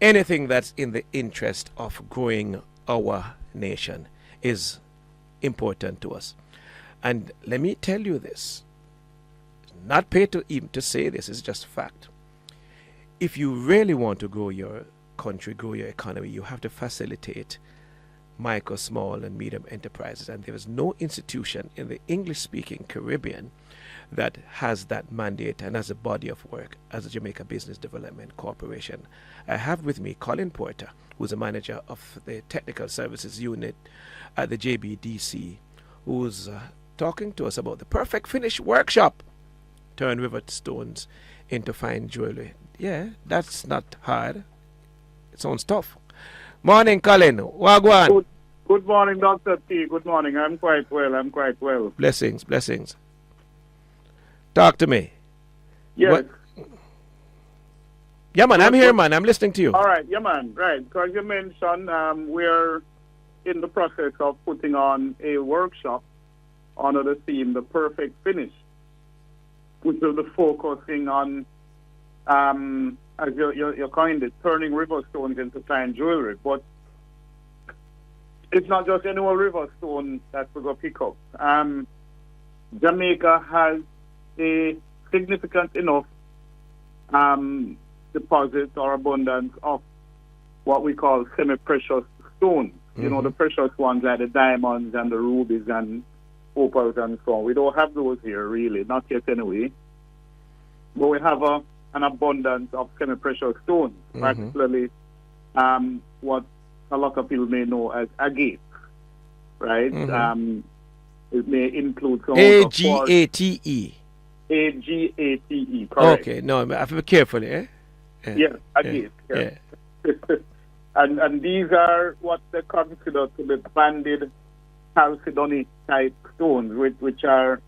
anything that's in the interest of growing our nation is important to us. And let me tell you this, not paid to even to say this, it's just fact. If you really want to grow your country, grow your economy, you have to facilitate micro, small, and medium enterprises. And there is no institution in the English-speaking Caribbean that has that mandate and has a body of work as the Jamaica Business Development Corporation. I have with me Colin Porter, who's a manager of the Technical Services Unit at the JBDC, who's talking to us about the Perfect Finish Workshop. Turn river stones into fine jewelry. Yeah, that's not hard. It sounds tough. Morning, Colin. Wagwan. Good morning, Dr. T. Good morning. I'm quite well. Blessings, blessings. Talk to me. Yes. What? Yeah, man, I'm here, man. I'm listening to you. All right, yeah, man. Right. Because you mentioned we're in the process of putting on a workshop under the theme, The Perfect Finish, which will be focusing on, as you coined it, turning river stones into fine jewelry. But it's not just any old river stone that we're going to pick up. Jamaica has a significant enough deposit or abundance of what we call semi-precious stones. Mm-hmm. You know, the precious ones like the diamonds and the rubies and opals and so on. We don't have those here, really, not yet anyway. But we have an abundance of semi-precious stones, particularly what a lot of people may know as agates, right? It may include some Agate. Agate, correct. Okay, no, I have to be careful, eh? Yes, agate. Yeah. and these are what they consider to be banded chalcedony type stones, which are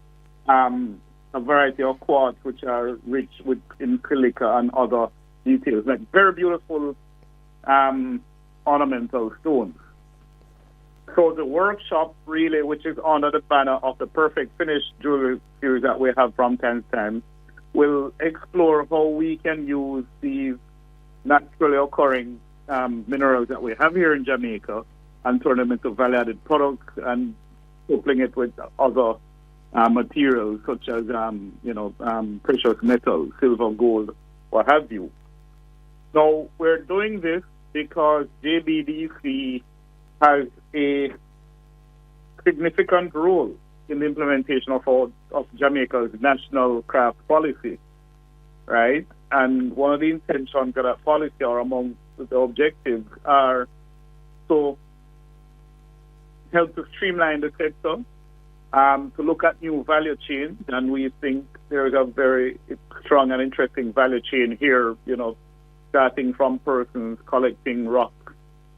a variety of quartz which are rich in silica and other details, like very beautiful ornamental stones. So the workshop really, which is under the banner of the Perfect Finish Jewelry series that we have from time to time, will explore how we can use these naturally occurring minerals that we have here in Jamaica and turn them into value-added products and coupling it with other materials such as, precious metals, silver, gold, what have you. Now, we're doing this because JBDC has a significant role in the implementation of Jamaica's national craft policy, right? And one of the intentions of that policy, or among the objectives, are to help to streamline the sector, to look at new value chains, and we think there is a very strong and interesting value chain here, starting from persons collecting rock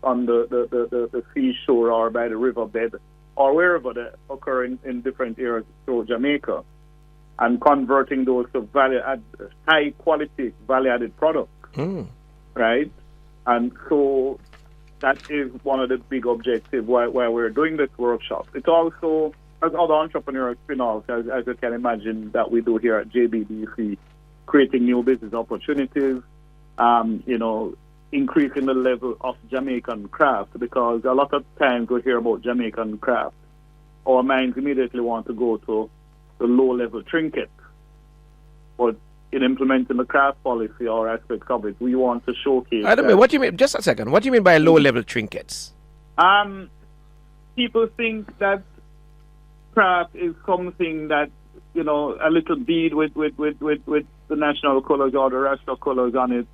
on the seashore or by the riverbed or wherever they occur in different areas through Jamaica, and converting those to high-quality value-added products, right? And so that is one of the big objectives why we're doing this workshop. It also, as other entrepreneurial spin-offs, as you can imagine, that we do here at JBDC, creating new business opportunities, increasing the level of Jamaican craft, because a lot of times we hear about Jamaican craft, our minds immediately want to go to the low-level trinkets. But in implementing the craft policy or aspects of it, we want to showcase... I don't know, what do you mean? Just a second. What do you mean by low-level trinkets? People think that craft is something that, a little bead with the national colors or the racial colors on it,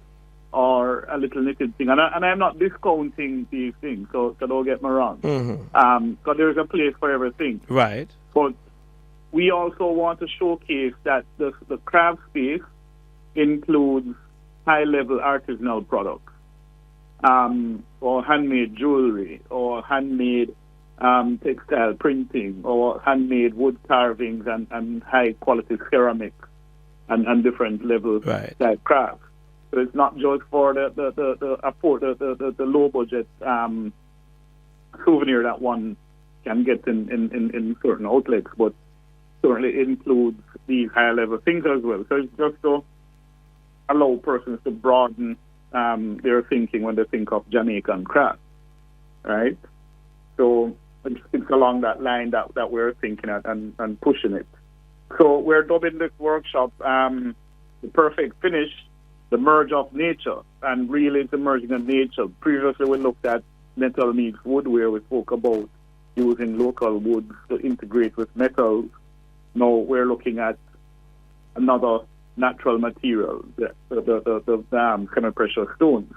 or a little knitted thing. And I'm not discounting these things, so don't get me wrong. Because there's a place for everything. Right. But we also want to showcase that the craft space includes high-level artisanal products, or handmade jewelry, or handmade textile printing, or handmade wood carvings and high-quality ceramics and different levels type crafts. So it's not just for the low budget souvenir that one can get in certain outlets, but certainly includes these higher level things as well. So it's just to allow persons to broaden they're thinking when they think of Jamaican craft, right? So it's along that line that we're thinking at and pushing it. So we're dubbing this workshop the perfect finish, the merge of nature, and really it's the merging of nature. Previously we looked at metal meets wood, where we spoke about using local woods to integrate with metals. Now we're looking at another natural material, the semi-precious stones,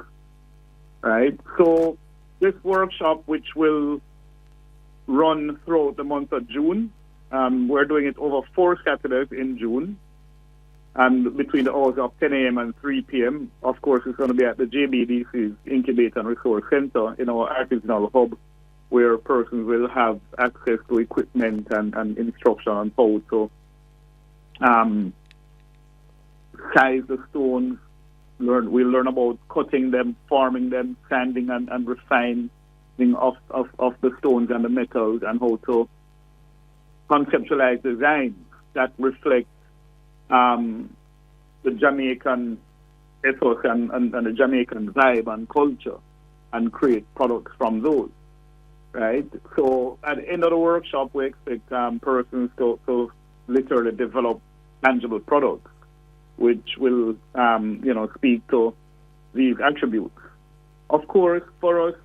right? So this workshop, which will run throughout the month of June, we're doing it over 4 Saturdays in June, and between the hours of 10 a.m. and 3 p.m. Of course, it's going to be at the Jbdc'S Incubator and Resource Center in our artisanal hub, where persons will have access to equipment and instruction on how to size the stones. We'll learn about cutting them, forming them, sanding and refining of the stones and the metals, and how to conceptualize designs that reflect the Jamaican ethos and the Jamaican vibe and culture, and create products from those, right? So at the end of the workshop, we expect persons to literally develop tangible products, which will, speak to these attributes. Of course, for us,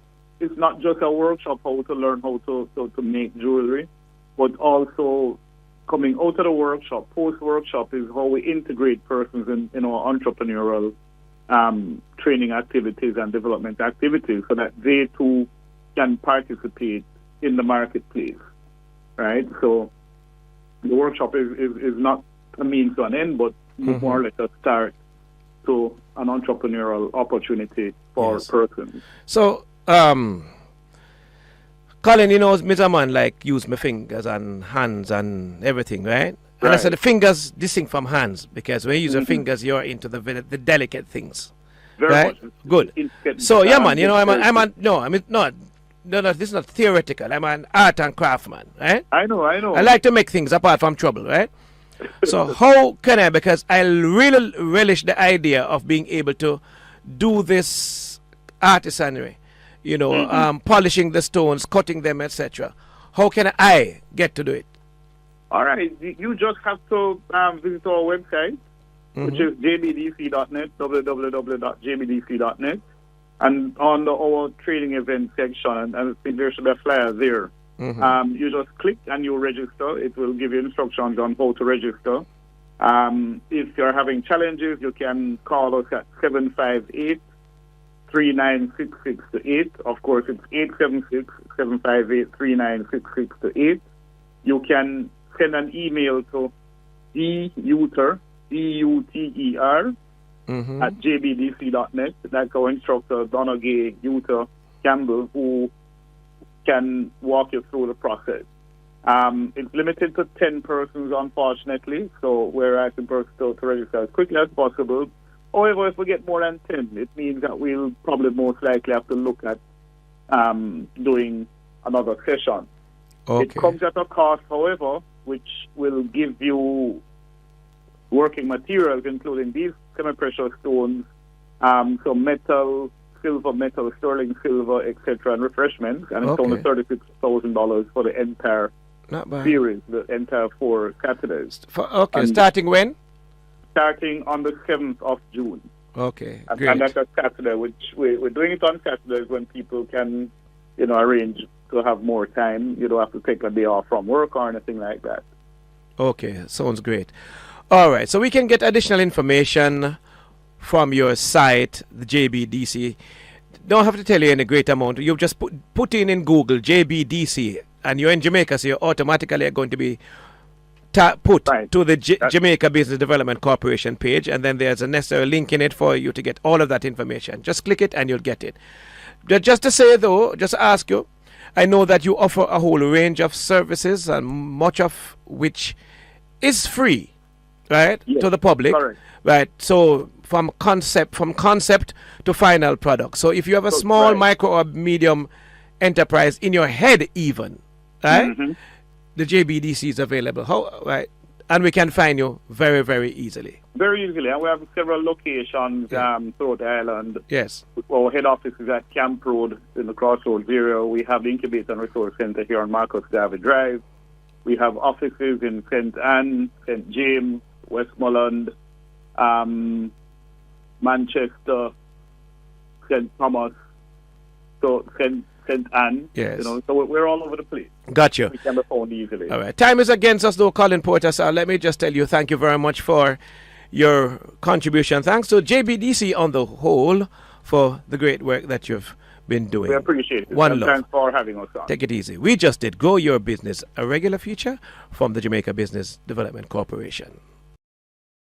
it's not just a workshop how to learn how to make jewelry, but also coming out of the workshop, post-workshop, is how we integrate persons in our entrepreneurial training activities and development activities, so that they too can participate in the marketplace, right? So the workshop is not a means to an end, but more like a start to an entrepreneurial opportunity for persons. So, Colin, Mr. Man, like, use my fingers and hands and everything, right? And I said the fingers distinct from hands, because when you use your fingers, you're into the delicate things, right? Good. So, yeah, man, this is not theoretical. I'm an art and craftsman, right? I know. I like to make things apart from trouble, right? So how can I, because I really relish the idea of being able to do this artisanry, polishing the stones, cutting them, etc. How can I get to do it? All right, you just have to visit our website, which is jbdc.net, www.jbdc.net, and on our training event section, and I think there should be a flyer there. You just click and you register. It will give you instructions on how to register. If you're having challenges, you can call us at 758-3966-8. Of course, it's 876-758-3966-8. You can send an email to Duter, D-U-T-E-R, at jbdc.net. That's our instructor, Donaghy Duter Campbell, who can walk you through the process. It's limited to 10 persons, unfortunately, so we're asking persons to register as quickly as possible. However, if we get more than 10, it means that we'll probably most likely have to look at doing another session. Okay. It comes at a cost, however, which will give you working materials, including these semi-precious stones, some metal, silver, metal, sterling silver, etc., and refreshments, and it's only $36,000 for the entire series, the entire 4 Saturdays. Starting when? Starting on the 7th of June. Okay, great. And that's a Saturday, which we're doing it on Saturdays when people can, arrange to have more time. You don't have to take a day off from work or anything like that. Okay, sounds great. All right, so we can get additional information from your site, the JBDC. Don't have to tell you any great amount. You just put in Google JBDC, and you're in Jamaica, so you automatically are going to be put to the Jamaica Business Development Corporation page, and then there's a necessary link in it for you to get all of that information. Just click it and you'll get it. Just to say though, just ask you, I know that you offer a whole range of services, and much of which is free, right, to the public. Correct. Right, so from concept to final product. So if you have a small, micro, or medium enterprise in your head, even, right, the JBDC is available. And we can find you very, very easily. Very easily. And we have several locations throughout the island. Yes. Our head office is at Camp Road in the Crossroads area. We have the Incubator and Resource Center here on Marcus Garvey Drive. We have offices in St. Anne, St. James, Westmoreland, Manchester, St. Thomas, so St. Anne. Yes. You know, so we're all over the place. Got you. We can be found easily. All right. Time is against us, though, Colin Porter. So let me just tell you, thank you very much for your contribution. Thanks to JBDC on the whole for the great work that you've been doing. We appreciate it. One love. Thanks for having us on. Take it easy. We just did Grow Your Business, a regular feature from the Jamaica Business Development Corporation.